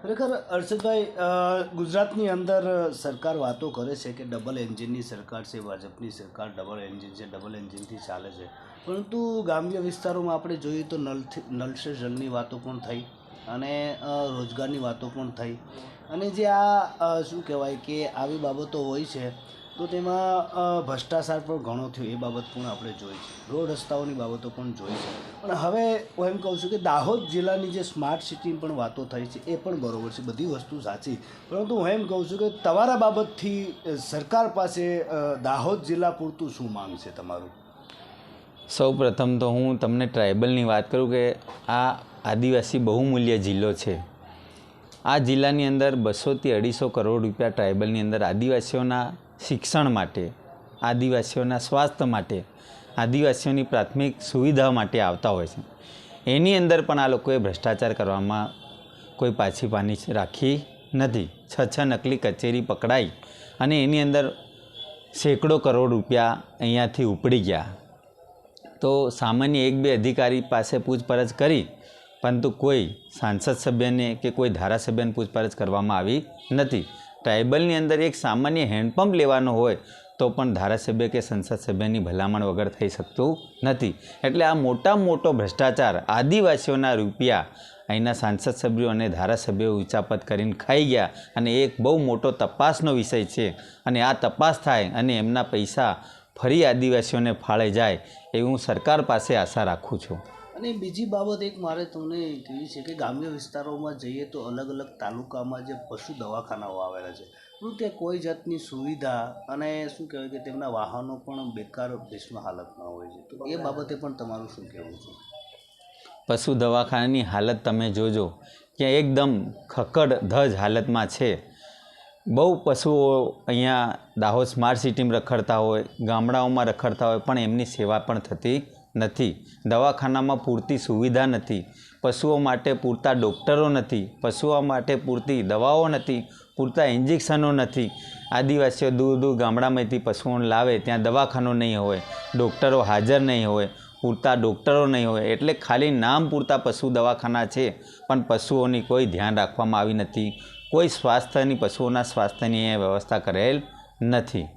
ખરેખર હર્ષદભાઈ, ગુજરાતની અંદર સરકાર વાતો કરે છે કે ડબલ એન્જિનની સરકાર છે, ભાજપની સરકાર ડબલ એન્જિન છે, ડબલ એન્જિનથી ચાલે છે. પરંતુ ગ્રામ્ય વિસ્તારોમાં આપણે જોઈએ તો નલ સે જલની વાતો પણ થઈ અને રોજગારની વાતો પણ થઈ. અને જે આ શું કહેવાય કે આવી બાબતો હોય છે તો તેમાં ભ્રષ્ટાચાર પણ ઘણો થયો, એ બાબત પણ આપણે જોઈ છે. રોડ રસ્તાઓની બાબતો પણ જોઈ છે. પણ હવે હું એમ કહું છું કે દાહોદ જિલ્લાની જે સ્માર્ટ સિટીની પણ વાતો થઈ છે એ પણ બરાબર છે, બધી વસ્તુ સાચી. પરંતુ હું એમ કહું છું કે તમારા બાબતથી સરકાર પાસે દાહોદ જિલ્લા પૂરતું શું માંગ છે તમારું? સૌ પ્રથમ તો હું તમને ટ્રાઇબલની વાત કરું કે આ આદિવાસી બહુમૂલ્ય જિલ્લો છે. આ જિલ્લાની અંદર 200થી 250 કરોડ રૂપિયા ટ્રાઇબલની અંદર આદિવાસીઓના શિક્ષણ માટે, આદિવાસીઓના સ્વાસ્થ્ય માટે, આદિવાસીઓની પ્રાથમિક સુવિધા માટે આવતા હોય છે. એની અંદર પણ આ લોકોએ ભ્રષ્ટાચાર કરવામાં કોઈ પાછી પાની રાખી નથી. 6 નકલી કચેરી પકડાઈ અને એની અંદર સેંકડો કરોડ રૂપિયા અહીંયાથી ઉપડી ગયા. તો સામાન્ય 1-2 અધિકારી પાસે પૂછપરછ કરી, પરંતુ કોઈ સાંસદ સભ્યને કે કોઈ ધારાસભ્યને પૂછપરછ કરવામાં આવી નથી. ટ્રાઇબલની અંદર એક સામાન્ય હેન્ડપંપ લેવાનો હોય તો પણ ધારાસભ્ય કે સંસદ સભ્યની ભલામણ વગર થઈ શકતું નથી. એટલે આ મોટો ભ્રષ્ટાચાર, આદિવાસીઓના રૂપિયા અહીંના સાંસદ સભ્યો અને ધારાસભ્યો ઉચાપત કરીને ખાઈ ગયા. અને એક બહુ મોટો તપાસનો વિષય છે. અને આ તપાસ થાય અને એમના પૈસા ફરી આદિવાસીઓને ફાળે જાય એવી હું સરકાર પાસે આશા રાખું છું. અને બીજી બાબત એક મારે તમને કહેવી છે કે ગ્રામ્ય વિસ્તારોમાં જઈએ તો અલગ અલગ તાલુકામાં જે પશુ દવાખાનાઓ આવેલા છે, પણ ત્યાં કોઈ જાતની સુવિધા અને શું કહેવાય કે તેમના વાહનો પણ બેકાર ભીષ્મ હાલતમાં હોય છે. તો એ બાબતે પણ તમારું શું કહેવું છે? પશુ દવાખાનાની હાલત તમે જોજો કે એકદમ ખકડધજ હાલતમાં છે. બહુ પશુઓ અહીંયા દાહોદ સ્માર્ટ સિટીમાં રખડતા હોય, ગામડાઓમાં રખડતા હોય, પણ એમની સેવા પણ થતી નથી. દવાખાનામાં પૂરતી સુવિધા નથી, પશુઓ માટે પૂરતા ડૉક્ટરો નથી, પશુઓ માટે પૂરતી દવાઓ નથી, પૂરતા ઇન્જેક્શનો નથી. આદિવાસીઓ દૂર ગામડામાંથી પશુઓને લાવે, ત્યાં દવાખાનું નહીં હોય, ડૉક્ટરો હાજર નહીં હોય, પૂરતા ડૉક્ટરો નહીં હોય. એટલે ખાલી નામ પૂરતા પશુ દવાખાના છે, પણ પશુઓની કોઈ ધ્યાન રાખવામાં આવી નથી. કોઈ પશુઓના સ્વાસ્થ્યની વ્યવસ્થા કરેલ નથી.